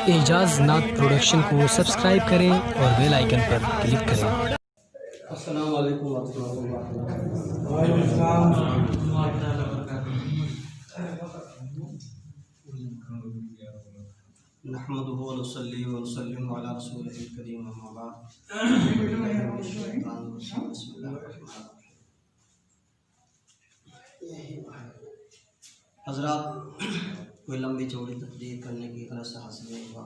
एजाज नाथ production को subscribe करें और बेल आइकन पर क्लिक करें। अस्सलाम वालेकुम नहमदुहु व नुसल्ली व नुसल्लिमु अला रसूलिहिल करीम अम्मा बाद। हज़रात, कोई लंबी चौड़ी तकरीर करने की तरह से हासिल नहीं हुआ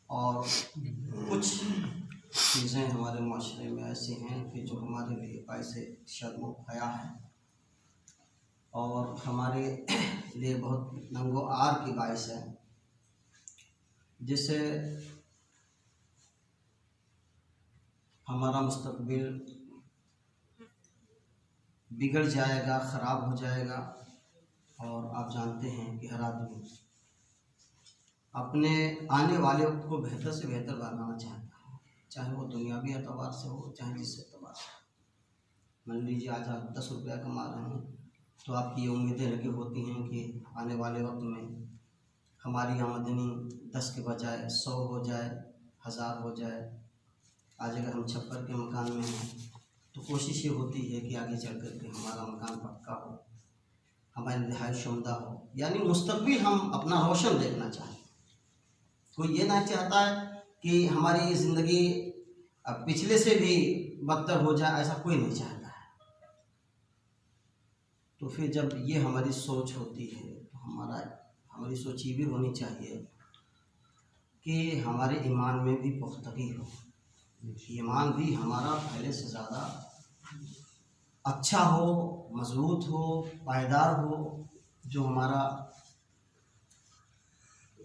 और कुछ चीज़ें हमारे माशरे में ऐसी हैं कि जो हमारे लिए बाइस शर्म व हया है और हमारे लिए बहुत नंगो आर की बाइस है, जिससे हमारा मुस्तकबिल बिगड़ जाएगा, ख़राब हो जाएगा। और आप जानते हैं कि हर आदमी अपने आने वाले वक्त को बेहतर से बेहतर बनाना चाहता है, चाहे वो दुनियावी एतबार से हो, चाहे जिस एतबार से। मान लीजिए आज आप 10 रुपया कमा रहे हैं तो आपकी ये उम्मीदें लगी होती हैं कि आने वाले वक्त में हमारी आमदनी 10 के बजाय 100 हो जाए, 1000 हो जाए। आज अगर हम छप्पर के मकान में हैं तो कोशिश ये होती है कि आगे चल कर के हमारा मकान पक्का हो, हमारी रिहाइश उम्दा हो, यानी मुस्तकबिल हम अपना रोशन देखना चाहें। कोई ये नहीं चाहता है कि हमारी ज़िंदगी पिछले से भी बदतर हो जाए, ऐसा कोई नहीं चाहता है। तो फिर जब ये हमारी सोच होती है तो हमारी सोच ये भी होनी चाहिए कि हमारे ईमान में भी पुख्तगी हो, ईमान भी हमारा पहले से ज़्यादा अच्छा हो, मजबूत हो, पायदार हो, जो हमारा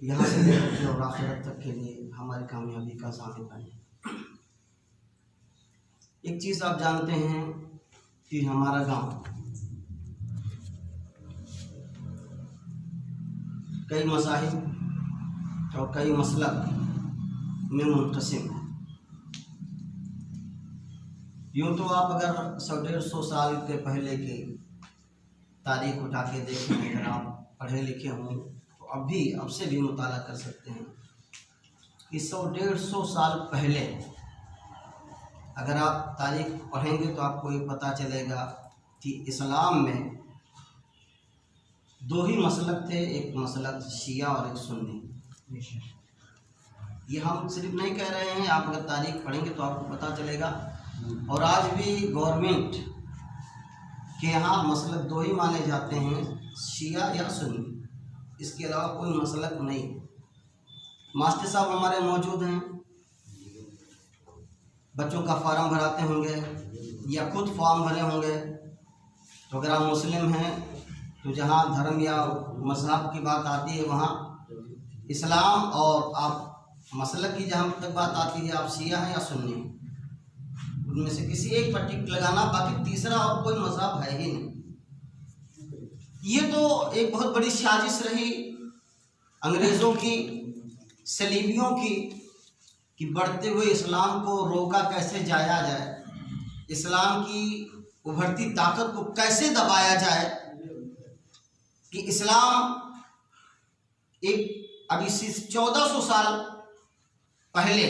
यहाँ से लेकर और आखिरत तक के लिए हमारी कामयाबी का ज़ामिन बने। एक चीज़ आप जानते हैं कि हमारा गांव कई मज़ाहिब और कई मसलक में मुनक़सिम है। यूँ तो आप अगर 100-150 साल के पहले की तारीख उठा के देखें, अगर आप पढ़े लिखे हों तो अब से भी मुताला कर सकते हैं कि 100-150 साल पहले अगर आप तारीख पढ़ेंगे तो आपको ये पता चलेगा कि इस्लाम में 2 ही मसलक थे, एक मसलक शिया और एक सुन्नी। ये हम सिर्फ नहीं कह रहे हैं, आप अगर तारीख पढ़ेंगे तो आपको पता चलेगा। और आज भी गवर्नमेंट के यहाँ मसलक 2 ही माने जाते हैं, शिया या सुन्नी, इसके अलावा कोई मसलक नहीं। मास्टर साहब हमारे मौजूद हैं, बच्चों का फार्म भराते होंगे या खुद फॉर्म भरे होंगे। तो अगर आप मुस्लिम हैं तो जहाँ धर्म या मज़हब की बात आती है वहाँ इस्लाम, और आप मसलक की जहाँ तक बात आती है आप शिया हैं या सुन्नी हैं, उनमें से किसी एक पर टिक लगाना, बाकी तीसरा और कोई मज़हब है ही नहीं। ये तो एक बहुत बड़ी साजिश रही अंग्रेज़ों की, सलीबियों की, कि बढ़ते हुए इस्लाम को रोका कैसे जाया जाए, इस्लाम की उभरती ताकत को कैसे दबाया जाए, कि इस्लाम एक अभी 1400 साल पहले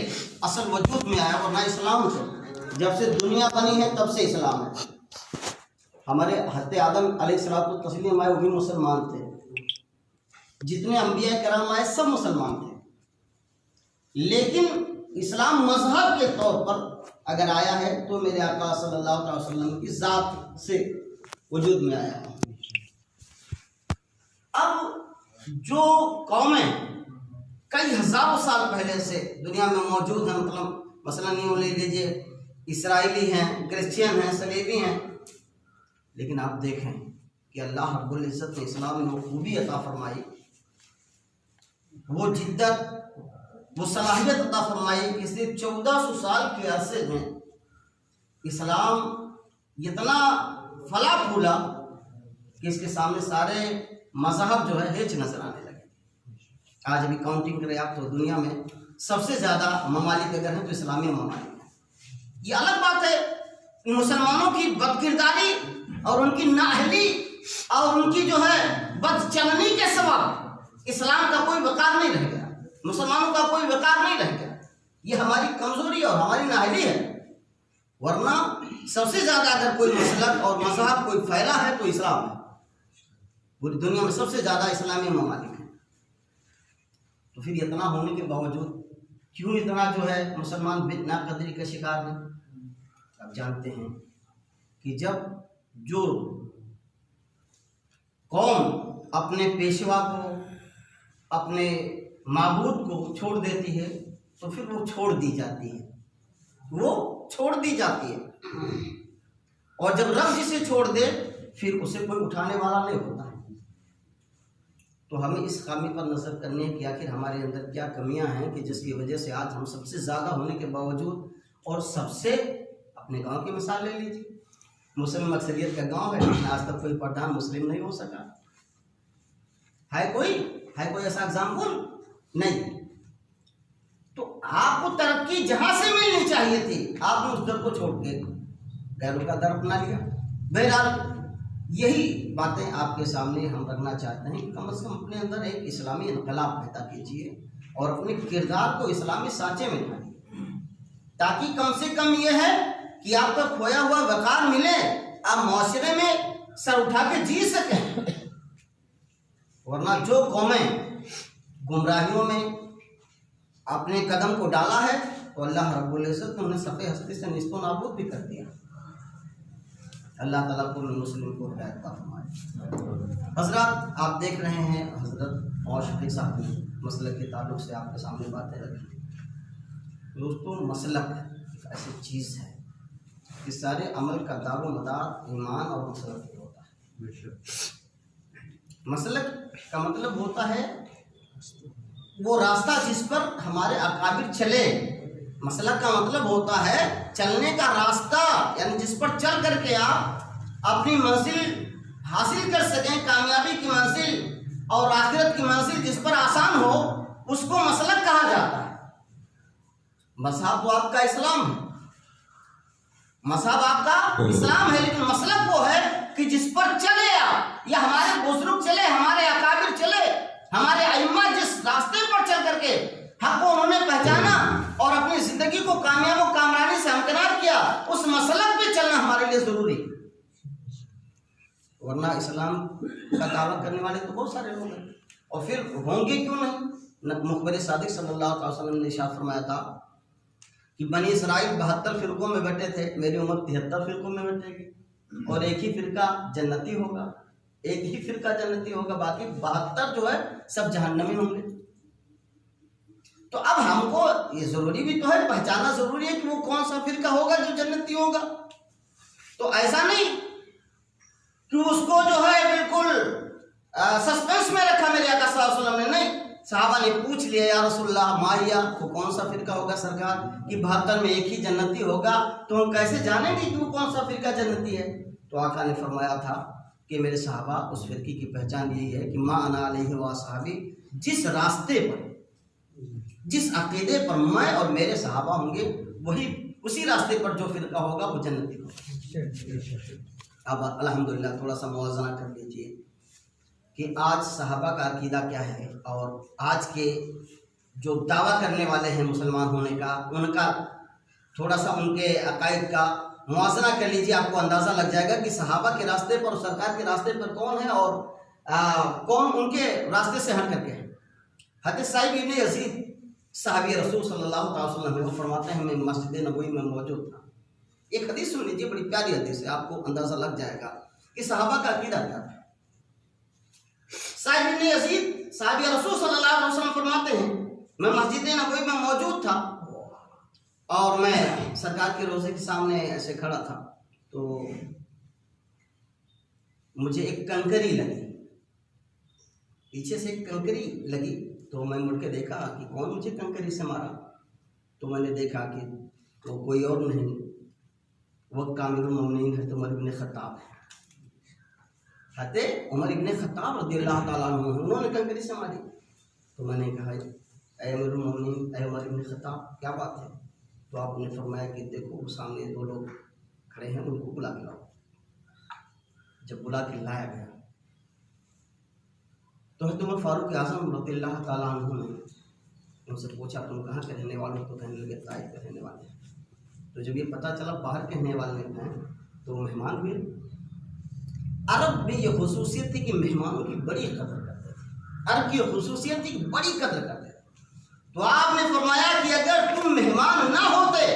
असल वजूद में आया, वरना इस्लाम से जब से दुनिया बनी है तब से इस्लाम है। हमारे हज़रत आदम अलैहिस्सलातु तस्लीम आए वो भी मुसलमान थे, जितने अंबिया कराम आए सब मुसलमान थे। लेकिन इस्लाम मजहब के तौर पर अगर आया है तो मेरे आका सल्लल्लाहु अलैहि वसल्लम की ज़ात से वजूद में आया है। अब जो कौमें कई हज़ारों साल पहले से दुनिया में मौजूद हैं, मतलब मसलन यूँ ले लीजिए इसराइली हैं, क्रिश्चियन हैं, सलेबी हैं, लेकिन आप देखें कि अल्लाह रब्बुल इज़्ज़त ने इस्लाम में वो खूबी अता फरमाई, वो जिद्दत, वो सलाहियत अता फरमाई कि सिर्फ 1400 साल के अरसे में इस्लाम इतना फला फूला कि इसके सामने सारे मज़हब जो है हिच नजर आने लगे। आज अभी काउंटिंग करें आप तो दुनिया में सबसे ज़्यादा ममालिक अगर हैं तो इस्लामी ममालिक हैं। ये अलग बात है कि मुसलमानों की बदकिरदारी और उनकी नाअहली और उनकी जो है बदचलनी के सबब इस्लाम का कोई वकार नहीं रह गया, मुसलमानों का कोई वकार नहीं रह गया। ये हमारी कमजोरी और हमारी नाअहली है। वरना सबसे ज्यादा अगर कोई मसलक और मज़हब कोई फैला है तो इस्लाम है। पूरी दुनिया में सबसे ज्यादा इस्लामी ममालिक है। तो फिर इतना होने के बावजूद क्यों इतना जो है मुसलमान नाकदरी का शिकार है? आप जानते हैं कि जब जो कौम अपने पेशवा को, अपने माबूद को छोड़ देती है तो फिर वो छोड़ दी जाती है, वो छोड़ दी जाती है। और जब रब जिसे छोड़ दे फिर उसे कोई उठाने वाला नहीं होता है। तो हमें इस खामी पर नजर करनी है कि आखिर हमारे अंदर क्या कमियां हैं कि जिसकी वजह से आज हम सबसे ज़्यादा होने के बावजूद, और सबसे अपने गांव की मिसाल ले लीजिए, मुस्लिम अक्सरियत का गांव है लेकिन आज तक कोई प्रधान मुस्लिम नहीं हो सका है। कोई ऐसा एग्जाम्पल नहीं। तो आपको तरक्की जहां से मिलनी चाहिए थी आपने उस दर को छोड़ के गैरों का दर अपना लिया। बहरहाल यही बातें आपके सामने हम रखना चाहते हैं कि कम से कम अपने अंदर एक इस्लामी इनकलाब पैदा कीजिए और अपने किरदार को इस्लामी सांचे में ढालिए, ताकि कम से कम यह है कि आपका खोया हुआ वकार मिले, आप माशरे में सर उठा के जी सकें। वरना जो कौमें गुमराहियों में अपने कदम को डाला है तो अल्लाह रब्बुल इज़्ज़त ने उन्हें सफ़े हस्ती से निस्तो नाबूद भी कर दिया। अल्लाह ताला को मुस्लिम को हिदायत अता फरमाए। हज़रत आप देख रहे हैं हज़रत और शफीक साहब ने मसलक के ताल्लुक़ से आपके सामने बातें रखी। दोस्तों, मसलक एक ऐसी चीज़ है कि सारे अमल का दारो मदार ईमान और मसलक पर होता है। मसलक का मतलब होता है वो रास्ता जिस पर हमारे अकाबिर चले। मसलक का मतलब होता है चलने का रास्ता, यानी जिस पर चल करके आप अपनी मंजिल हासिल कर सकें, कामयाबी की मंजिल और आखिरत की मंजिल जिस पर आसान हो, उसको मसलक कहा जाता है। मज़हब तो आपका इस्लाम है, मज़हब आपका इस्लाम है, लेकिन मसलक वो है कि जिस पर चले आप, या हमारे बुजुर्ग चले, हमारे अकाबिर चले, हमारे अइम्मा जिस रास्ते पर चल करके हक को उन्होंने पहचाना और अपनी जिंदगी को कामयाब और कामरानी से हमकिनार किया, उस मसलक पे चलना हमारे लिए जरूरी है। वरना इस्लाम का दावा करने वाले तो बहुत सारे लोग हैं, और फिर होंगे क्यों नहीं। मुखबिर सादिक सल्लल्लाहु अलैहि वसल्लम ने इरशाद फरमाया था कि बनी इसराइल 72 फिरकों में बैठे थे, मेरी उम्मत 73 फिरकों में बैठेगी और एक ही फिरका जन्नती होगा, एक ही फिरका जन्नती होगा, बाकी 72 जो है सब जहन्नमी होंगे। तो अब हमको ये जरूरी भी तो है, पहचाना जरूरी है कि वो कौन सा फिरका होगा जो जन्नती होगा। तो ऐसा नहीं कि उसको जो है बिल्कुल सस्पेंस में रखा मेरे आका सल्लल्लाहु अलैहि वसल्लम ने, नहीं। साहबा ने पूछ लिया, या रसूलल्लाह माहिया, वो कौन सा फिरका होगा सरकार, कि 72 में एक ही जन्नती होगा, तो हम कैसे जानेंगे कि वो कौन सा फिरका जन्नती है। तो आका ने फरमाया था कि मेरे साहबा, उस फिरकी की पहचान यही है कि माँ अना अलैहि व असहाबी, जिस रास्ते पर, जिस अकीदे पर मैं और मेरे सहाबा होंगे, वही उसी रास्ते पर जो फिरका होगा वो जन्नती होगा। अब अल्हम्दुलिल्लाह थोड़ा सा मुआवजा कर लीजिए कि आज सहाबा का अकीदा क्या है और आज के जो दावा करने वाले हैं मुसलमान होने का, उनका थोड़ा सा उनके अकायद का मुआवजा कर लीजिए। आपको अंदाज़ा लग जाएगा कि सहाबा के रास्ते पर और सरकार के रास्ते पर कौन है और कौन उनके रास्ते से हट करके है। हज़रत साहिब इब्न यज़ीद साहबी रसूल सल्लल्लाहु अलैहि वसल्लम वो फरमाते हैं, मैं मस्जिद नबवी में मौजूद था। एक हदीस सुन लीजिए, बड़ी प्यारी हदीस है, आपको अंदाज़ा लग जाएगा कि सहाबा का अकीदा क्या था। साहिब इब्न यज़ीद साहबी रसूल सल्लल्लाहु अलैहि वसल्लम फरमाते हैं, मैं मस्जिद नबवी में मौजूद था और मैं सरकार के रोज़े के सामने ऐसे खड़ा था, तो मुझे एक कंकरी लगी, पीछे से एक कंकरी लगी। तो मैं मुड़ के देखा कि कौन मुझे कंकरी से मारा। तो मैंने देखा कि तो कोई और नहीं, वह आमिरुल मोमिनीन है, उमर इब्न खत्ताब है। हज़रत उमर इब्न खत्ताब रज़ियल्लाहु ताला अन्हु, उन्होंने कंकरी से मारी। तो मैंने कहा, ऐ अमीरुल मोमिनीन, ऐ उमर इब्न खत्ताब, क्या बात है। तो आपने फरमाया कि देखो सामने 2 लोग खड़े हैं, उनको बुला के लाओ। जब बुला के लाया गया तो उमर फारूक आज़म रज़ियल्लाहु ताला अन्हु ने उनसे पूछा तुम कहाँ के रहने वाले हो? तो कहने लगे ताइफ के रहने वाले हैं। तो जब ये पता चला बाहर के रहने वाले हैं तो मेहमान हुए। अरब में ये खुसूसियत थी कि मेहमानों की बड़ी कदर करते थे। अरब की खुसूसियत थी कि बड़ी कदर करते थे। तो आपने फरमाया कि अगर तुम मेहमान ना होते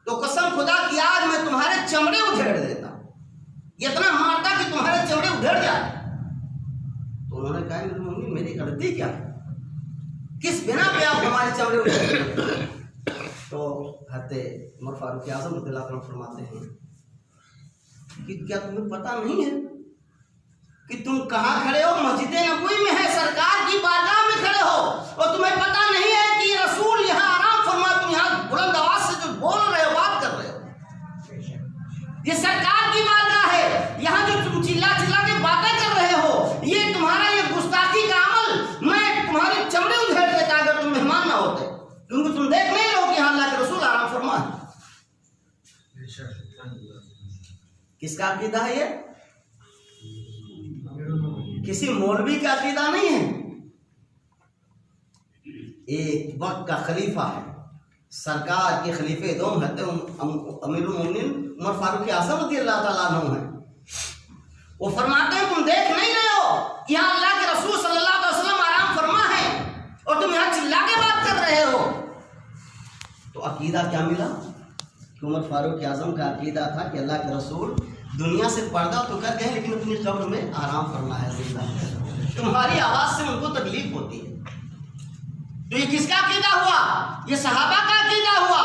तो कसम खुदा की आज मैं तुम्हारे चमड़े उधेड़ देता, इतना मारता कि तुम्हारे चमड़े उधेड़ जाते। तो उन्होंने कहा मेरी गलती क्या है, किस बिना पे आप हमारे चमड़े उधेड़? तो हज़रत उमर फारूक आज़म रज़ियल्लाहु अन्हु फरमाते हैं कि क्या तुम्हें पता नहीं है कि तुम कहाँ खड़े हो? मस्जिद नबवी में है, सरकार की बारगाह में खड़े हो, और तुम्हें पता नहीं है कि रसूल यहाँ आराम फरमा, तुम यहाँ बुलंद आवाज से जो बोल रहे हो, बात कर रहे हो, ये सरकार की बारगाह है। यहाँ जो तुम चिल्ला चिल्ला के बातें कर रहे हो, ये तुम्हारा ये गुस्ताखी का अमल, मैं तुम्हारे चमड़े उधेड़ देता अगर तुम मेहमान ना होते, क्योंकि तुम देख नहीं रहो कि यहाँ अल्लाह के रसूल आराम फरमा है। किसका अकीदा है ये? किसी मौलवी का अकीदा नहीं है। एक वक्त का खलीफा है, सरकार के खलीफे दो अमीरुल मोमिनीन उमर फारूक आज़म रज़ियल्लाहु ताला अन्हु हैं। वो फरमाते हैं तुम देख नहीं रहे हो कि यहाँ अल्लाह के रसूल सल्लल्लाहु अलैहि वसल्लम आराम फरमा है और तुम यहाँ चिल्ला के बात कर रहे हो। तो अकीदा क्या मिला? उमर फारूक आज़म का अकीदा था कि अल्लाह के रसूल दुनिया से पर्दा तो कर गए लेकिन अपनी कब्र में आराम फरमा है, जिंदा है। तुम्हारी आवाज से उनको तकलीफ होती है। तो ये किसका अकीदा हुआ? ये सहाबा का अकीदा हुआ।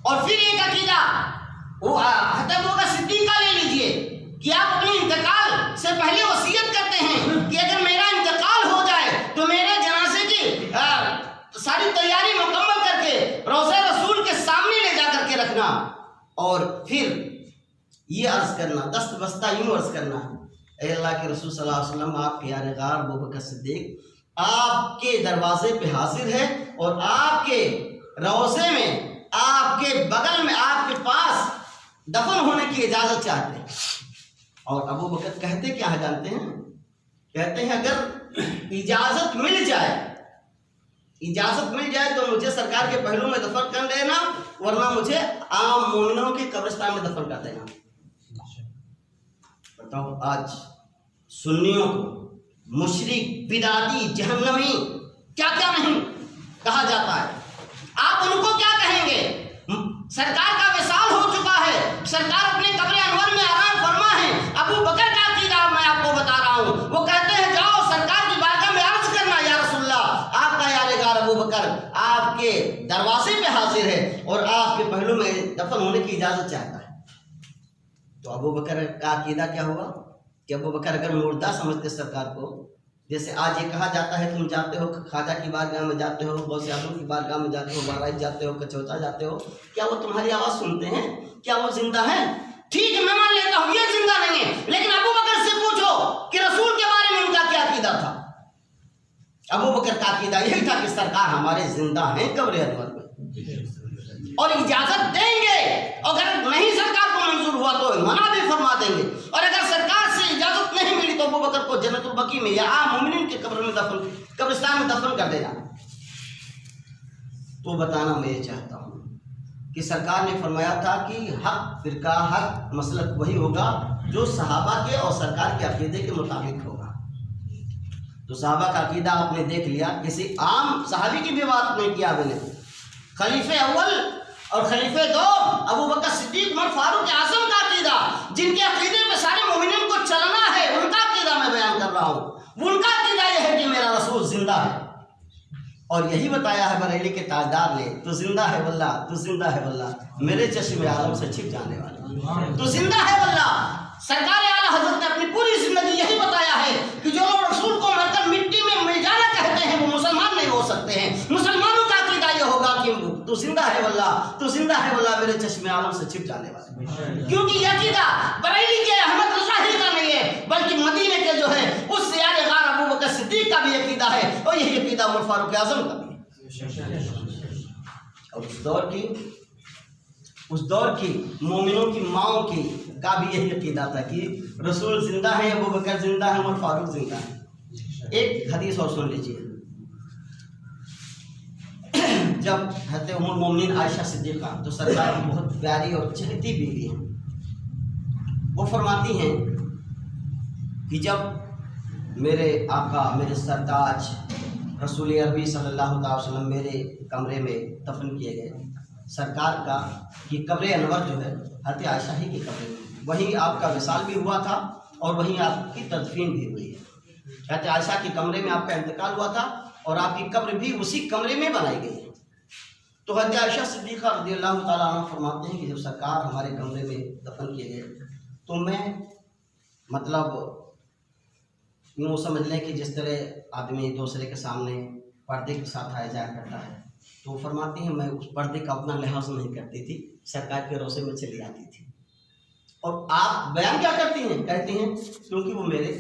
और फिर एक अकीदा वो हज़रत सिद्दीक़ का ले लीजिए कि आप अपने इंतकाल से पहले वसीयत करते हैं कि अगर मेरा इंतकाल हो जाए तो मेरे जनाजे की सारी तैयारी मुकम्मल करके रोज़े रसूल के सामने ले जा करके रखना, और फिर ये अर्ज करना, दस्त बस्ता यूं अर्ज करना, ऐ अल्लाह के रसूल सल्लल्लाहु अलैहि वसल्लम आपके यार गार अबू बकर सिद्दीक आपके दरवाजे पे हाजिर है और आपके रोज़े में, आपके बगल में, आपके पास दफन होने की इजाज़त चाहते हैं। और अबू बकर कहते क्या है जानते हैं? कहते हैं अगर इजाज़त मिल जाए, इजाज़त मिल जाए तो मुझे सरकार के पहलू में दफन कर देना, वरना मुझे आम मोमिनों के कब्रिस्तान में दफन कर देना। बताओ आज सुन्नियों को मुशरिक, बिदाती, जहन्नमी क्या क्या नहीं कहा जाता है। आप उनको क्या कहेंगे? सरकार का विसाल हो चुका है, सरकार अपने कब्र अनवर में आराम फरमा है। अबू बकर का अकीदा मैं आपको बता रहा हूँ, वो कहते हैं जाओ सरकार की बारगाह में अर्ज करना, या रसूलल्लाह आपका यारेगार अबू बकर आपके दरवाजे पे हाजिर है और आपके पहलू में दफन होने की इजाजत चाहता है। तो अबू बकर का अकीदा क्या हुआ कि अबू बकर अगर मुर्दा समझते सरकार को, जैसे आज ये कहा जाता है तुम जाते हो ख्वाजा की बारगाह में जाते हो, गौसे आजम की बारगाह में जाते हो, बहराइच जाते हो, कचौता जाते हो, क्या वो तुम्हारी आवाज़ सुनते हैं? क्या वो जिंदा है? ठीक है, मैं मान लेता हूँ ये जिंदा नहीं है, लेकिन अबू बकर से पूछो कि रसूल के बारे में उनका क्या अकीदा था। अबू बकर का अकीदा यही था कि सरकार हमारे जिंदा हैं कब्र अनवर में और इजाजत देंगे, अगर नहीं सरकार को मंजूर हुआ तो मना भी फरमा देंगे, और अगर सरकार से इजाजत नहीं मिली तो अबू बकर को जन्नतुल बकी में या आम मोमिनीन के कब्र में दफन, कब्रिस्तान में दफन कर देना। तो बताना मैं ये चाहता हूँ कि सरकार ने फरमाया था कि हक फिरका, हक मसलक वही होगा जो सहाबा के और सरकार के अकीदे के मुताबिक होगा। तो सहाबा का अकीदा आपने देख लिया, किसी आम सहाबी की भी बात नहीं किया मैंने। खलीफे अव्वल और खलीफे दो अबू बकर सिद्दीक उमर फारूक आज़म का अकीदा, जिनके अकीदे पे सारे मोमिनीन को चलना है, उनका अकीदा मैं बयान कर रहा हूँ। उनका अकीदा यह है कि मेरा रसूल जिंदा है, और यही बताया है बरेली के ताजदार ने, तू जिंदा है वल्लाह, तू जिंदा है वल्लाह, मेरे चश्मे आलम से छिप जाने वाला, तू जिंदा है वल्लाह। सरकार आला हजरत ने अपनी पूरी जिंदगी यही बताया है कि जो लोग रसूल को मरकर मिट्टी में मिल जाना कहते हैं वो मुसलमान नहीं हो सकते हैं। मुसलमानों का अकीदा ये होगा कि तू जिंदा है वल्लाह, तू जिंदा है वल्लाह, मेरे चश्मे आलम से छिप जाने वाला। क्योंकि यह अकीदा बरेली के अहमद रज़ा ही का नहीं है, बल्कि मदीने के जो है उस यार गार अबू बकर सिद्दीक का भी अकीदा है, और यही अकीदा उमर फारूक आज़म का भी है। और उस दौर की मोमिनों की माओं की का भी यही अकीदा था कि रसूल जिंदा है, अबू बकर जिंदा है, उमर फारूक जिंदा है। एक हदीस और सुन लीजिए। जब हज़रत उम्मुल मोमिनीन आयशा सिद्दीक़ा, जो सरकार की बहुत प्यारी और चहती बीवी हैं, वो फरमाती हैं कि जब मेरे आका, मेरे सरताज रसूल अरबी सल्लल्लाहु अलैहि वसल्लम मेरे कमरे में दफन किए गए, सरकार का ये कब्र अनवर जो है हज़रत आयशा ही के कब्र में, वहीं आपका विसाल भी हुआ था और वहीं आपकी तदफीन भी हुई है। हज़रत आयशा के कमरे में आपका इंतकाल हुआ था और आपकी कब्र भी उसी कमरे में बनाई गई है। तो हज़रत आयशा सिद्दीक़ा रज़ियल्लाहु ताला अन्हा फरमाते हैं कि जब सरकार हमारे कमरे में दफन किए गए तो मैं मतलब यूँ समझ लें कि जिस तरह आदमी दूसरे के सामने पर्दे के साथ आया जाया करता है, तो वो फरमाती हैं मैं उस पर्दे का अपना लिहाज नहीं करती थी, सरकार के रोज़े में चली आती थी। और आप बयान क्या करती हैं? कहती हैं क्योंकि वो मेरे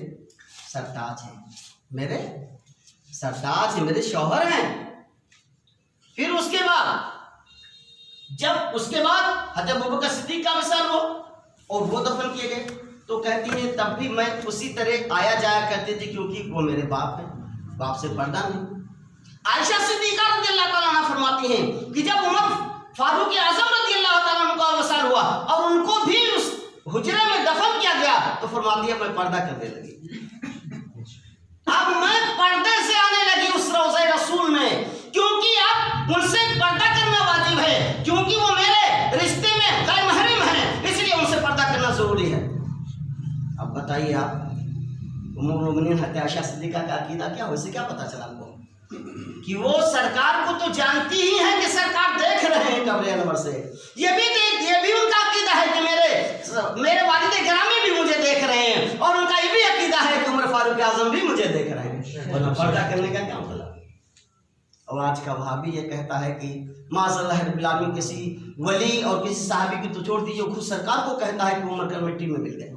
सरताज हैं, मेरे सरताज हैं, मेरे शौहर हैं। फिर उसके बाद हज़रत अबू बकर सिद्दीक़ का विसाल हो और वो दफन किए गए, तो कहती हैं तब भी मैं उसी तरह आया जाया करती थी क्योंकि वो मेरे बाप हैं, बाप से पर्दा नहीं। आयशा सिद्दीक़ा रज़ियल्लाहु ताला अन्हा फरमाती हैं कि जब उमर फारूक आज़म रज़ियल्लाहु ताला अन्हु का विसाल हुआ और उनको भी उस हुजरे में दफन किया गया, तो फरमाती है मैं पर्दा करने लगी। अब मैं पर्दे से आने लगी उस रोज़े रसूल में, क्योंकि अब उनसे पर्दा करना वाजिब है, क्योंकि वो मेरे रिश्ते में गैर महरम हैं, इसलिए उनसे पर्दा करना जरूरी है। अब बताइए आप, उम्मुल मोमिनीन हज़रत आयशा सिद्दीक़ा का अकीदा क्या, वैसे क्या पता चला आपको कि वो सरकार को तो जानती ही है कि सरकार देख रहे हैं कब्र अनवर से, ये भी उनका अकीदा है कि मेरे वालिद गिरामी भी मुझे देख रहे हैं, और उनका ये भी अकीदा है कि उमर फारूक आज़म भी मुझे देख रहे हैं, वरना पर्दा करने का क्या मतलब। और आज का वहाबी ये कहता है कि माज़अल्लाह रब्बिल आलमीन किसी वली और किसी साहबी की तो छोड़ दीजिए, खुद सरकार को कहता है कि उमर का मिट्टी में मिल गए,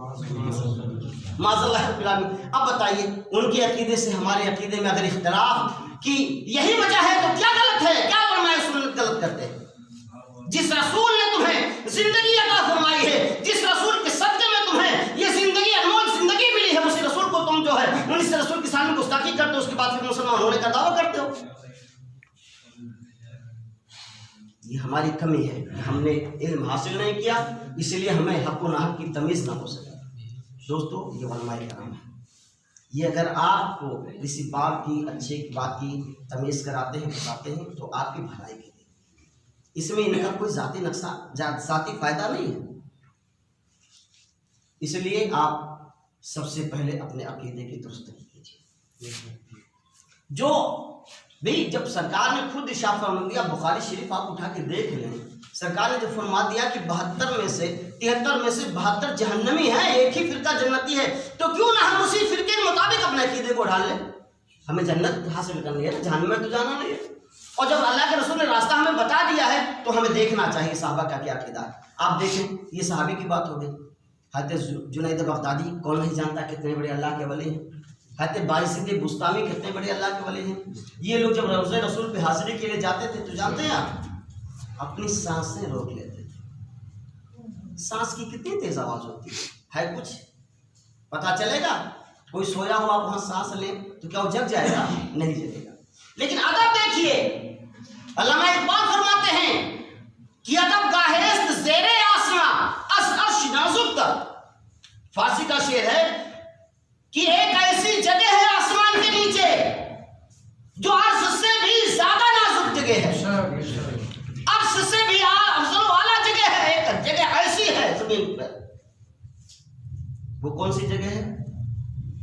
माज़अल्लाह रब्बिल आलमीन। अब बताइए उनके अकीदे से हमारे अकीदे में अगर इख्तिलाफ की यही वजह है तो क्या गलत है, क्या फरमाए सुन्नत गलत करते हैं? जिस रसूल ने तुम्हें जिंदगी अता फरमाई है, जिस रसूल के सदक़े में तुम्हें ये जिंदगी अनमोल जिंदगी मिली है, उसी रसूल को तुम जो है उस रसूल के सामने गुस्ताखी करते हो, उसके बाद फिर मुसलमान होने का दावा करते हो। ये हमारी कमी है कि हमने इल्म हासिल नहीं किया, इसलिए हमें हक़ व नाहक़ की तमीज़ ना हो सके। दोस्तों, ये उलमाए कराम है, ये अगर आपको किसी बात की अच्छी बात की तमीज़ कराते हैं, बताते हैं, तो आपकी भलाई के लिए, इसमें इनका कोई ज़ाती नक्शा ज़ाती फ़ायदा नहीं है। इसलिए आप सबसे पहले अपने अकीदे की दुरुस्ती कीजिए। जो भी जब सरकार ने खुद इशारा फरमा दिया, बुखारी शरीफ आप उठा के देख लें, सरकार ने जो फरमा दिया कि 72 में से 73 में से 72 जहन्नमी हैं, एक ही फिरका जन्नती है, तो क्यों ना हम उसी फिरके के मुताबिक अपने अकीदे को ढाल लें। हमें जन्नत हासिल करनी है, जहन्नम में तो जाना नहीं है। और जब अल्लाह के रसूल ने रास्ता हमें बता दिया है तो हमें देखना चाहिए साहबा का क्या अकीदा है। आप देखें, ये सहाबी की बात हो गई। हज़रत जुनैद बगदादी कौन नहीं जानता कितने बड़े अल्लाह के वली हैं। हज़रत बाइज़िद बुस्तामी कितने बड़े अल्लाह के वली हैं। ये लोग जब रोज़े रसूल पे हाजिरी के लिए जाते थे तो जानते हैं आप, अपनी सांसें रोक लेते थे। सांस की कितनी तेज आवाज़ होती है कुछ पता चलेगा? कोई सोया हुआ आप वहाँ सांस ले तो क्या वो जग जाएगा? नहीं जगेगा। लेकिन अदब देखिए, अल्लामा इकबाल फरमाते हैं कि अदब गाहेस्त ज़ेरे आसमां अर्श नाजुक तक। फारसी का शेर है कि एक ऐसी जगह है आसमान के नीचे जो अर्श से भी ज्यादा नाजुक जगह है, अर्श से भी अफजल वाला जगह है। एक जगह ऐसी है जमीन पर, वो कौन सी जगह है?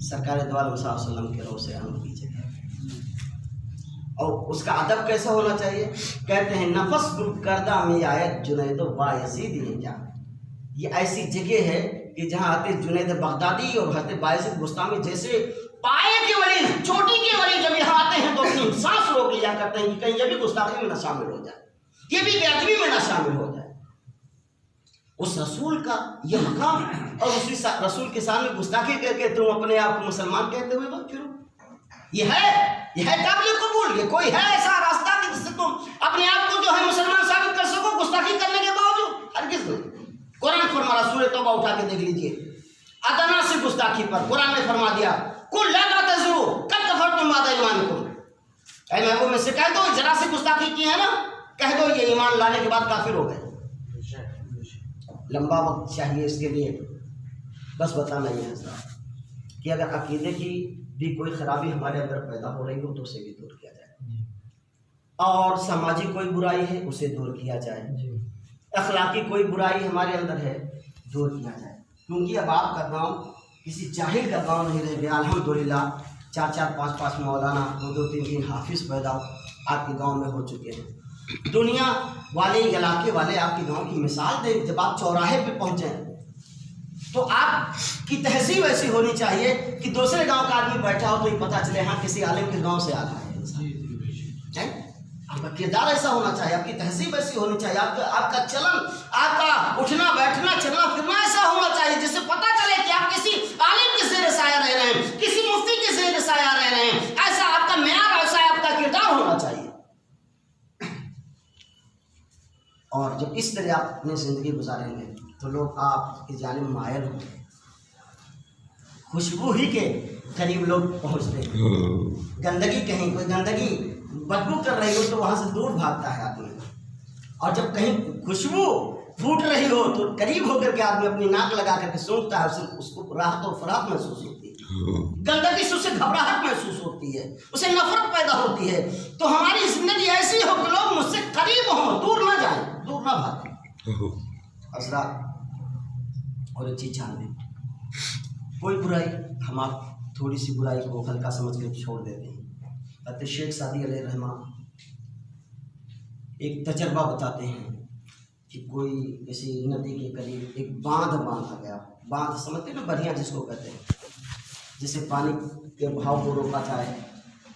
सरकार दो आलम सल्लल्लाहु के रोज़े अनवर की जगह। और उसका अदब कैसा होना चाहिए? कहते हैं नफस गुल करदा में आयत जुनैद बायज़ीद ने क्या। ये ऐसी जगह है कि जहाँ हज़रत जुनैद बगदादी और हज़रत बायज़ीद बुस्तामी जैसे पाए के वली, चोटी के वली जब यहाँ आते हैं तो अपनी सांस रोक लिया करते हैं कि कहीं ये भी गुस्ताखी में न शामिल हो जाए, ये भी बेअदबी में न शामिल हो जाए। उस रसूल का ये मकाम और उसी रसूल के सामने गुस्ताखी करके तुम अपने आप को मुसलमान कहते हुए बात करो, ये है काबिल कबूल? ये कोई है ऐसा रास्ता कि जिससे तुम अपने आप को जो है मुसलमान साबित कर सको गुस्ताखी करने के बावजूद? हरगिज़ नहीं। कुरान फरमा, सूरह तौबा उठा के देख लीजिए, अदना से गुस्ताखी पर कुरान ने फरमा दिया कुल ला तज़रू कद अरे महबूब में से कह दो जरा सी गुस्ताखी की है ना, कह दो ये ईमान लाने के बाद काफिर हो गए। लंबा वक्त चाहिए इसके लिए, बस बताना ही है साहब कि अगर अकीदे की भी कोई खराबी हमारे अंदर पैदा हो रही हो तो उसे भी दूर किया जाए, और सामाजिक कोई बुराई है उसे दूर किया जाए, अखलाकी कोई बुराई हमारे अंदर है दूर किया जाए। क्योंकि अब आपका गांव किसी जाहिल का गांव नहीं रह गया। अल्हम्दुलिल्लाह 4-4, 5-5 मौलाना, 2-2, 3-3 हाफिज पैदा आपके गांव में हो चुके हैं। दुनिया वाले इलाके वाले आपके गांव की मिसाल दे। जब आप चौराहे पे पहुंचे तो आपकी तहजीब ऐसी होनी चाहिए कि दूसरे गांव का आदमी बैठा हो तो ये पता चले हाँ किसी आलिम के गांव से आ रहा है। आपका किरदार ऐसा होना चाहिए, आपकी तहजीब ऐसी होनी चाहिए, आपका चलन, आपका उठना बैठना चलना फिरना ऐसा होना चाहिए जिससे पता चले कि आप किसी आलिम के ज़ेर साया रह रहे हैं, किसी मुफ्ती के ज़ेर साया रह रहे हैं। ऐसा आपका मेयार, ऐसा आपका किरदार होना चाहिए। और जब इस तरह आप अपनी ज़िंदगी गुजारेंगे तो लोग आपकी जानिब मायल होंगे। खुशबू ही के करीब लोग पहुंचते हैं। गंदगी, कहीं कोई गंदगी बदबू कर रही हो तो वहां से दूर भागता है आदमी, और जब कहीं खुशबू फूट रही हो तो करीब होकर के आदमी अपनी नाक लगा करके सूंघता है, उसको राहत और फराहत महसूस होती है। गंदगी से उसे घबराहट महसूस होती है, उसे नफरत पैदा होती है। तो हमारी जिंदगी ऐसी हो कि लोग मुझसे करीब हों, दूर ना जाए, दूर ना भागें। हजरात, और एक चीज जान लें, कोई बुराई हम आप थोड़ी सी बुराई को हल्का समझ कर छोड़ देते हैं। शेख सादी अलैहि रहमा एक तजर्बा बताते हैं कि कोई किसी नदी के करीब एक बांध बांधा गया। बांध समझते ना, बढ़िया जिसको कहते हैं, जिसे पानी के बहाव को रोका जाए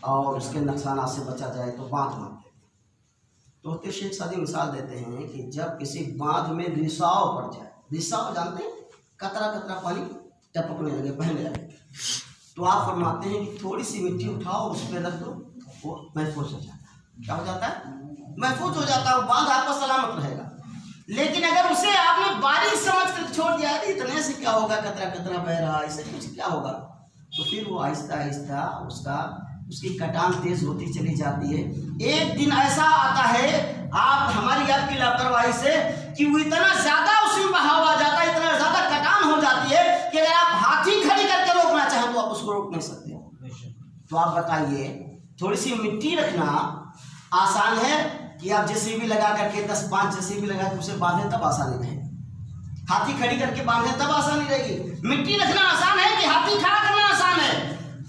और उसके नुकसान से बचा जाए तो बांध बांधते हैं। तो शेख सादी मिसाल देते हैं कि जब किसी बांध में रिसाव पड़ जाए, रिसाव जानते हैं, कतरा कतरा पानी टपकने लगे, बहने लगे, तो आप फरमाते हैं कि थोड़ी सी मिट्टी उठाओ उस पर रख दो, वो महफूज हो जाता है। क्या हो जाता है? महफूज हो जाता है, वो बांध आपका सलामत रहेगा। लेकिन अगर उसे आपने बारिश समझ कर छोड़ दिया, इतने से क्या होगा, कतरा कतरा बह रहा है, इससे कुछ क्या होगा, तो फिर वो आहिस्ता आहिस्ता उसकी कटान तेज होती चली जाती है। एक दिन ऐसा आता है आप हमारी आपकी लापरवाही से कि वो इतना ज्यादा उसमें बहाव आ जाता है, इतना ज्यादा कटान हो जाती है कि अगर आप हाथी खड़ी करके रोकना चाहें तो आप उसको रोक नहीं सकते। तो आप बताइए, थोड़ी सी मिट्टी रखना आसान है कि आप जेसीबी लगा करके 10-5 जेसीबी लगा के उसे बांधे तब आसानी रहेगी, हाथी खड़ी करके बांधे तब आसानी रहेगी। मिट्टी रखना आसान है कि हाथी खड़ा करना आसान है?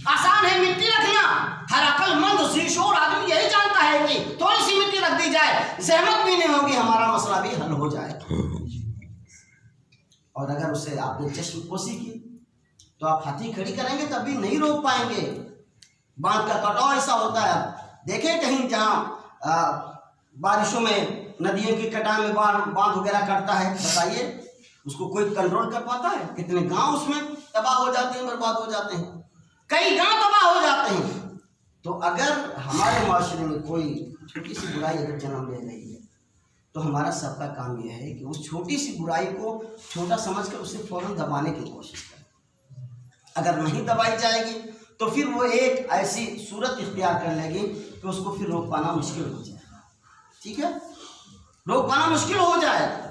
आसान है मिट्टी रखना। हर अक्लमंद सीशोर आदमी यही जानता है कि थोड़ी सी मिट्टी रख दी जाए, जहमत भी नहीं होगी, हमारा मसला भी हल हो जाए। और अगर उसे आपने चश्मपोशी की तो आप हाथी खड़ी करेंगे तब भी नहीं रोक पाएंगे। बांध का कटाव ऐसा होता है, देखें कहीं जहाँ बारिशों में नदियों की कटान में बांध वगैरह कटता है, बताइए उसको कोई कंट्रोल कर पाता है? कितने गांव उसमें तबाह हो जाते हैं, बर्बाद हो जाते हैं, कई गांव तबाह हो जाते हैं। तो अगर हमारे माशरे में कोई छोटी सी बुराई अगर जन्म ले रही है तो हमारा सबका काम यह है कि उस छोटी सी बुराई को छोटा समझकर उसे फौरन दबाने की कोशिश करें। अगर नहीं दबाई जाएगी तो फिर वो एक ऐसी सूरत इख्तियार कर लेगी कि उसको फिर रोक पाना मुश्किल हो जाएगा। ठीक है, रोक पाना मुश्किल हो जाएगा।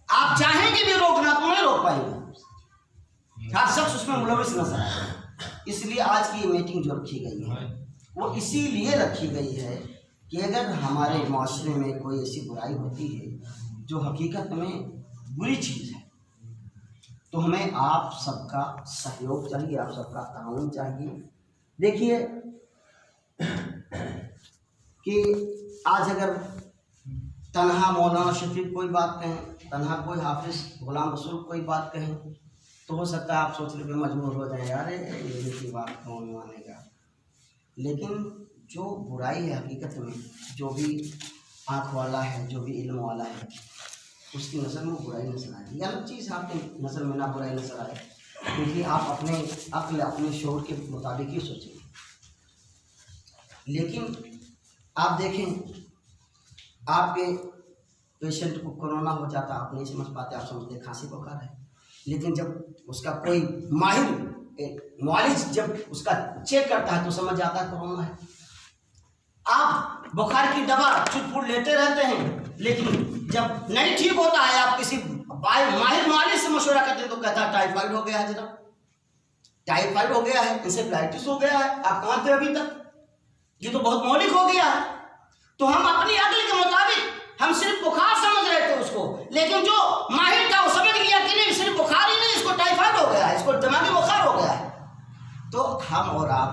आप चाहेंगे भी रोकना तो नहीं रोक पाएंगे, हर शख्स उसमें मुलविस नजर आएगा। इसलिए आज की ये मीटिंग जो रखी गई है वो इसीलिए रखी गई है कि अगर हमारे माशरे में कोई ऐसी बुराई होती है जो हकीकत में बुरी चीज़ है तो हमें आप सबका सहयोग चाहिए, आप सबका ताउन चाहिए। देखिए कि आज अगर तन्हा मौलाना शफीक कोई बात कहें, तन्हा कोई हाफिज गुलाम रसूल कोई बात कहें तो हो सकता है आप सोचने पे मजबूर हो जाए, यार ये की बात कौन मानेगा। लेकिन जो बुराई है हकीकत में, जो भी आँख वाला है, जो भी इल्म वाला है, उसकी नज़र में बुराई नजर आएगी। अलग चीज़ आपकी नज़र में ना बुराई नजर आए, क्योंकि आप अपने अक्ल अपने शोर के मुताबिक ही सोचेंगे। लेकिन आप देखें, आपके पेशेंट को कोरोना हो जाता, आप नहीं समझ पाते, आप समझते खांसी बुखार है। लेकिन जब उसका कोई माहिर मुआलिज जब उसका चेक करता है तो समझ आता है कोरोना है। बुखार की दवा चुटपुट लेते रहते हैं, लेकिन जब नहीं ठीक होता है आप किसी माहिर मालिक से मशवरा करते हैं तो कहता है टाइफाइड हो गया है, जनाब टाइफाइड हो गया है, इंसेफ्लाइटिस हो गया है। आप कहाँ थे अभी तक? ये तो बहुत मौलिक हो गया है। तो हम अपनी अक्ल के मुताबिक हम सिर्फ बुखार समझ रहे थे उसको, लेकिन जो माहिर था वो समझ गया कि नहीं सिर्फ बुखार ही नहीं, इसको टाइफाइड हो गया है, इसको दिमागी बुखार हो गया है। तो हम और आप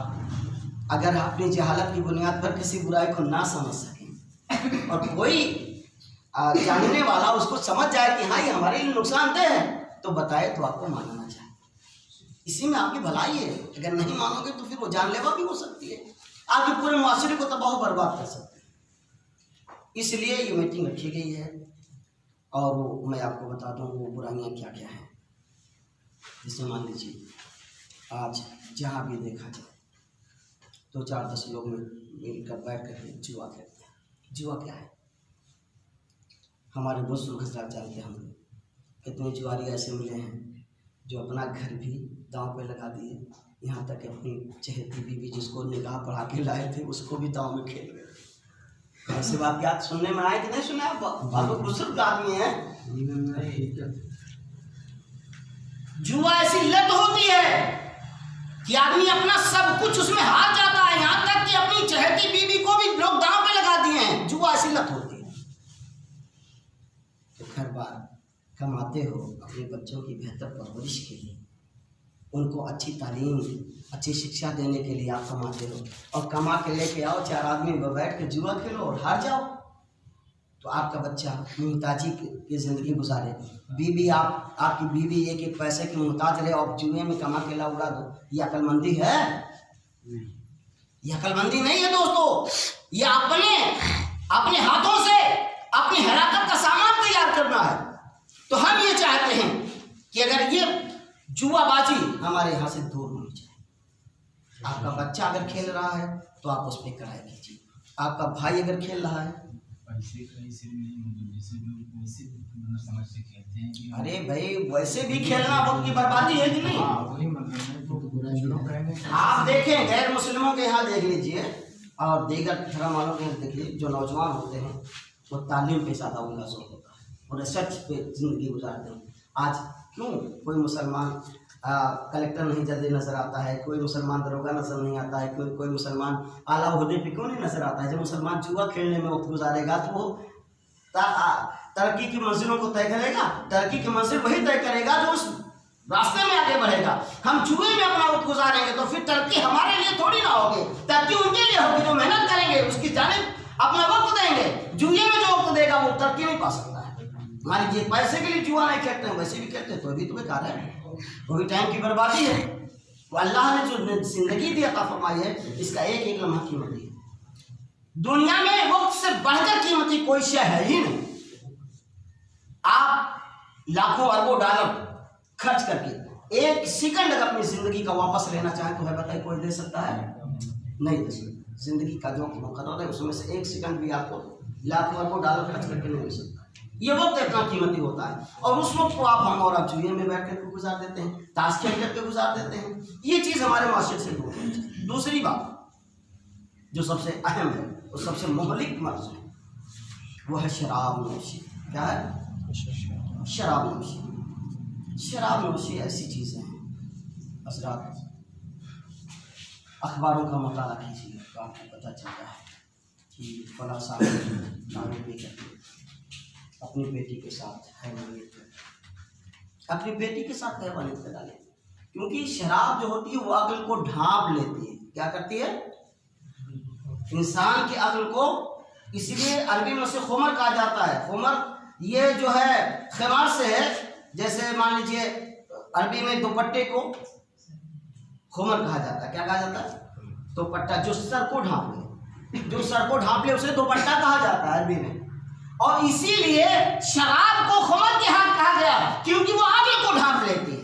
अगर अपनी जहालत की बुनियाद पर किसी बुराई को ना समझ सकें और कोई जानने वाला उसको समझ जाए कि हाँ ये हमारे लिए नुकसानदेह है, तो बताए तो आपको मानना चाहिए। इसी में आपकी भलाई है। अगर नहीं मानोगे तो फिर वो जानलेवा भी हो सकती है, आपके पूरे मुआशरे को तबाह बर्बाद कर सकते हैं। इसलिए ये मीटिंग रखी गई है और वो मैं आपको बता दूँ वो बुराइयाँ क्या क्या हैं। जैसे मान लीजिए आज जहाँ भी देखा जाए 2-4-10 लोग मिलकर बैठ कर जुआ खेलते हैं। जुआ क्या है? हमारे बुजुर्ग हजरात जानते हैं, हम कितने जुआरी ऐसे मिले हैं जो अपना घर भी दांव पे लगा दिए, यहाँ तक अपनी चहेती बीवी जिसको निगाह पढ़ा के लाए थे उसको भी दांव में खेल गए। ऐसे बात याद सुनने में आए कि नहीं सुने? आप बहुत बुजुर्ग आदमी हैं। जुआ ऐसी लत होती है कि आदमी अपना सब कुछ उसमें हार जाता है, यहाँ तक कि अपनी चहेती बीवी को भी लोग दांव पे लगा दिए हैं। जुआ ऐसी लत होती है। तो हर बार कमाते हो अपने बच्चों की बेहतर परवरिश के लिए, उनको अच्छी तालीम अच्छी शिक्षा देने के लिए आप कमाते हो, और कमा के लेके आओ 4 आदमी बैठ के जुआ खेलो और हार जाओ, तो आपका बच्चा मुहताजी की ज़िंदगी गुजारे। बीवी आपकी बीवी एक एक पैसे की मुहताज रहे और जुए में कमा के ला उड़ा दो। ये अक्लमंदी है? ये अक्लमंदी नहीं है दोस्तों। ये अपने हाथों से अपनी हलाकत का सामान तैयार करना है। तो हम ये चाहते हैं कि अगर ये जुआबाजी हमारे यहाँ से दूर होनी चाहिए। आपका बच्चा अगर खेल रहा है तो आप उस पर कराए कीजिए। आपका भाई अगर खेल रहा है, अरे भाई वैसे भी खेलना वक्त की बर्बादी है कि नहीं? आप देखें गैर मुस्लिमों के यहाँ देख लीजिए और दीगर धर्म वालों के यहाँ देख लीजिए, जो नौजवान होते हैं वो तालीम पे ज़्यादा उनका जोर होता है और रिसर्च पे ज़िंदगी गुजारते हैं। आज क्यों कोई मुसलमान कलेक्टर नहीं जल्दी नजर आता है, कोई मुसलमान दरोगा नजर नहीं आता है, कोई मुसलमान आला ओहदे पे क्यों नहीं नजर आता है? जब मुसलमान जुआ खेलने में वक्त गुजारेगा तो वो तरक्की की मंजिलों को तय करेगा। तरक्की की मंजिल वही तय करेगा जो उस रास्ते में आगे बढ़ेगा। हम जुए में अपना वक्त गुजारेंगे तो फिर तरक्की हमारे लिए थोड़ी ना होगी, तरक्की उनके लिए होगी जो मेहनत करेंगे, उसकी जानिब अपना वक्त देंगे। जुए में जो वक्त देगा वो तरक्की नहीं पा सकता है। मान लीजिए पैसे के लिए जुआ नहीं खेलते हैं, वैसे भी खेलते हैं तो अभी तो बेकार है, वो भी टाइम की बर्बादी है। तो अल्लाह ने जो जिंदगी दी अता फरमाई है इसका एक एक लम्हा कीमती है। दुनिया में वक्त से बढ़कर कीमती कोई शय है ही नहीं। आप लाखों अरबों डॉलर खर्च करके एक सेकंड अगर अपनी जिंदगी का वापस लेना चाहें तो है बताइए कोई दे सकता है? नहीं दे सकता। जिंदगी का जो मुकर्रर है उसमें से एक सेकंड भी आपको लाखों अरबों डॉलर खर्च करके नहीं मिल सकता। ये वक्त इतना कीमती होता है और उस वक्त को आप हम और आप जुए में बैठ कर गुजार देते हैं, ताश खेल करके गुजार देते हैं। ये चीज़ हमारे माशरे से दूर होनी चाहिए। दूसरी बात जो सबसे अहम है और सबसे मोहलिक मर्ज है वो है शराब नोशी। क्या है? शराब नोशी। शराब नोशी ऐसी चीज़ें हैं, हज़रात अखबारों का मुताला कीजिए तो आपको पता चलता है कि फला साहब दारू पी करके अपनी बेटी के साथ हैवानियत कर, अपनी बेटी के साथ हैवानियत कर डाले। क्योंकि शराब जो होती है वो अक्ल को ढांप लेती है। क्या करती है? इंसान की अक्ल को, इसीलिए अरबी में उसे खुमर कहा जाता है। खुमर ये जो है खिमार से है। जैसे मान लीजिए अरबी में दुपट्टे को खुमर कहा जाता है। क्या कहा जाता है? दुपट्टा जो सर को ढांप ले, जो सर को ढांप ले उसे दुपट्टा कहा जाता है अरबी में। और इसीलिए शराब को खुमर के हाथ कहा गया क्योंकि वो अक्ल को ढांप लेती है।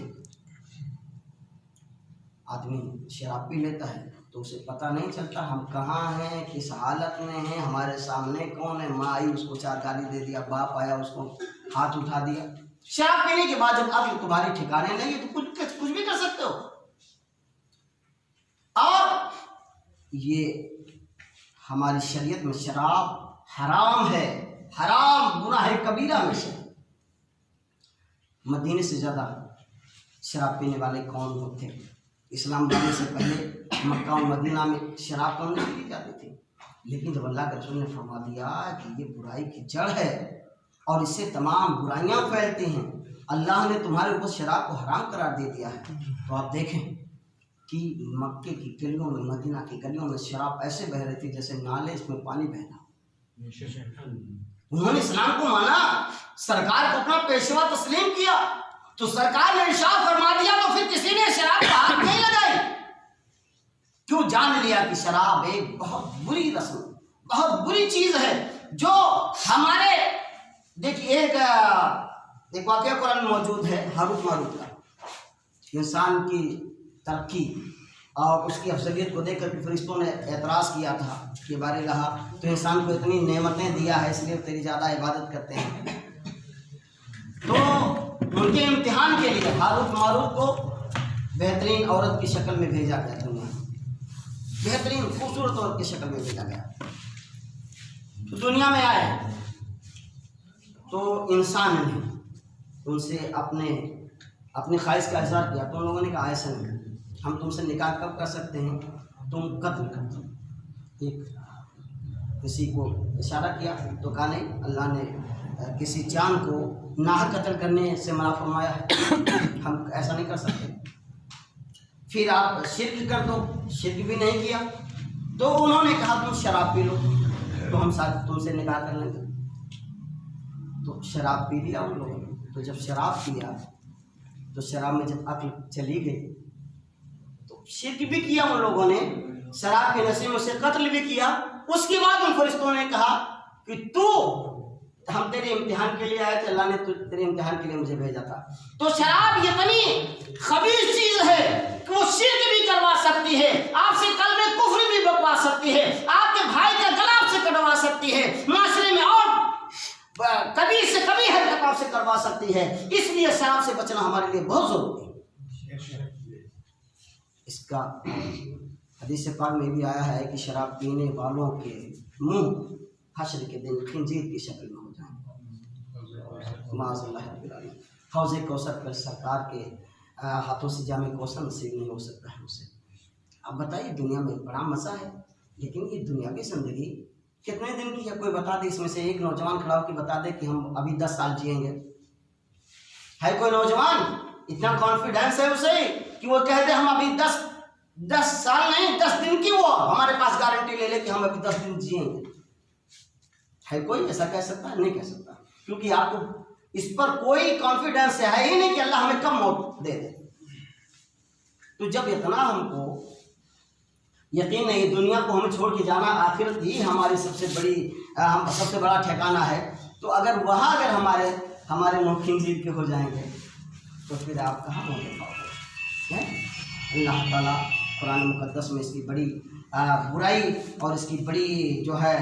आदमी शराब पी लेता है तो उसे पता नहीं चलता हम कहाँ हैं, किस हालत में हैं, हमारे सामने कौन है। माँ आई उसको 4 गाली दे दिया, बाप आया उसको हाथ उठा दिया। शराब पीने के बाद जब अक्ल तुम्हारे ठिकाने नहीं है तो कुछ भी कर सकते हो। और ये हमारी शरीयत में शराब हराम है, हराम गुनाह है कबीरा में से। मदीने से ज़्यादा शराब पीने वाले कौन होते थे? इस्लाम लाने से पहले मक्का और मदीना में शराब कौन नहीं पी जाती थी, लेकिन जब अल्लाह के रसूल ने फरमा दिया कि ये बुराई की जड़ है और इससे तमाम बुराइयां फैलती हैं, अल्लाह ने तुम्हारे ऊपर शराब को हराम करार दे दिया है, तो आप देखें कि मक्के की गलियों में, मदीना की गलियों में शराब ऐसे बह रही थी जैसे नाले इसमें पानी बहना। उन्होंने इस्लाम को माना, सरकार को अपना पेशवा तस्लीम किया, तो सरकार ने इरशाद फरमा दिया, तो फिर किसी ने शराब का हाथ नहीं लगाई। क्यों? जान लिया कि शराब एक बहुत बुरी रस्म, बहुत बुरी चीज है जो हमारे, देखिए एक वाकया कुरान में मौजूद है हारूत मारूत का। इंसान की तरक्की और उसकी अफजलियत को देखकर के फरिश्तों ने एतराज़ किया था कि बारे रहा तो इंसान को इतनी नेमतें दिया है इसलिए तेरी ज़्यादा इबादत करते हैं। तो उनके इम्तिहान के लिए हारूत मारूत को बेहतरीन औरत की शक्ल में भेजा गया, दुनिया बेहतरीन खूबसूरत औरत की शक्ल में भेजा गया। तो दुनिया में आए तो इंसान ने उनसे अपनी ख्वाहिश का इज़हार किया, तो उन लोगों ने कहा ऐसा नहीं, हम तुमसे निकाह कब कर सकते हैं, तुम कत्ल कर दो। एक किसी को इशारा किया तो कहा नहीं, अल्लाह ने किसी जान को नाहक कत्ल करने से मना फरमाया है, हम ऐसा नहीं कर सकते। फिर आप शिर्क कर दो, शिर्क भी नहीं किया। तो उन्होंने कहा तुम शराब पी लो तो हम साथ तुमसे निकाह कर लेंगे। तो शराब पी लिया उन लोगों ने। तो जब शराब पिया तो शराब में जब अक्ल चली गई तो शिर्क भी किया उन लोगों ने, शराब के नशे में उसे कत्ल भी किया। उसके बाद उन फरिश्तों ने कहा कि तू, हम तेरे इम्तिहान के लिए आए थे, अल्लाह ने तेरे इम्तिहान के लिए मुझे भेजा था। तो शराब इतनी खबीस चीज है कि वो शिर्क भी करवा सकती है, आपसे कल्बे कुफ्र भी बकवा सकती है, आपके भाई का गला आपसे कटवा सकती है, माशरे में और कभी से कभी हरकत आपसे करवा सकती है। इसलिए शराब से बचना हमारे लिए बहुत जरूरी है। इसका हदीस पाक में भी आया है कि शराब पीने वालों के मुंह हश्र के दिन खिंजीर की शक्ल में हो जाएंगे। माज़अल्लाह हौज़े कौसर पर सरकार के हाथों से जामे कौसर नसीब नहीं हो सकता है उसे। अब बताइए, दुनिया में बड़ा मज़ा है, लेकिन ये दुनिया की ज़िंदगी कितने दिन की है? कोई बता दे, इसमें से एक नौजवान खड़ा होकर बता दे कि हम अभी 10 साल जिएंगे। है कोई नौजवान इतना कॉन्फिडेंस है उसे कि वो कह दे हम अभी 10 साल नहीं 10 दिन की वो हमारे पास गारंटी ले ले कि हम अभी 10 दिन जिएंगे? है कोई ऐसा कह सकता है? नहीं कह सकता, क्योंकि आपको इस पर कोई कॉन्फिडेंस है ही नहीं कि अल्लाह हमें कब मौत दे दे। तो जब इतना हमको यकीन नहीं, दुनिया को हमें छोड़ के जाना, आखिरत ही हमारी सबसे बड़ा ठिकाना है, तो अगर वहाँ अगर हमारे मुँह खिंजीर के हो जाएंगे तो फिर आप कहाँ मुँह दिखाओगे? अल्लाह ताला कुरान मुक़द्दस में इसकी बड़ी बुराई और इसकी बड़ी जो है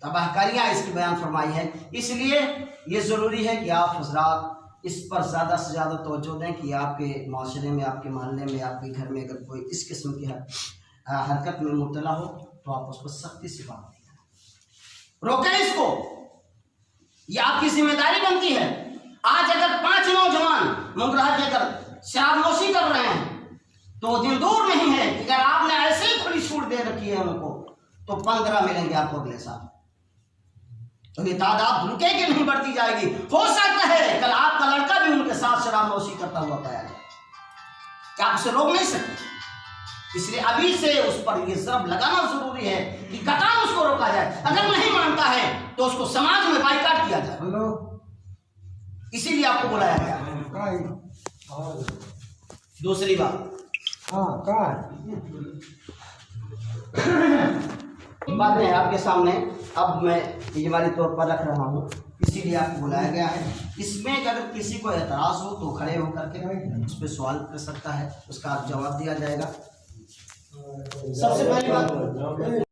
तबाहकारियाँ इसकी बयान फरमाई है। इसलिए ये ज़रूरी है कि आप हज़रात इस पर ज़्यादा से ज़्यादा तवज्जो दें कि आपके माशरे में, आपके मोहल्ले में, आपके घर में अगर कोई इस किस्म की हरकत में मुब्तला हो तो आप उसको सख्ती से बात करें, रोकें इसको। ये आपकी जिम्मेदारी बनती है। आज अगर 5 नौजवान मुंगराह देकर शराबनोशी कर रहे हैं तो दिन दूर नहीं है, अगर आपने ऐसे ही खुली छूट दे रखी है उनको तो 15 मिलेंगे आपको अगले साल। तो ये तादाद रुकेगी नहीं, बढ़ती जाएगी। हो सकता है कल आपका लड़का भी उनके साथ शराबनोशी करता हुआ पाया जाए, क्या आप उसे रोक नहीं सकते। इसलिए अभी से उस पर ये ज़रब लगाना जरूरी है कि कतई उसको रोका जाए। अगर नहीं मानता है तो उसको समाज में बाइकाट किया जाए। इसीलिए आपको बुलाया गया। दूसरी बात, बात है आपके सामने, अब मैं इजमाली तौर पर रख रहा हूँ, इसीलिए आपको बुलाया गया है। इसमें अगर किसी को एतराज़ हो तो खड़े होकर के उस पर सवाल कर सकता है, उसका जवाब दिया जाएगा। सबसे पहली बात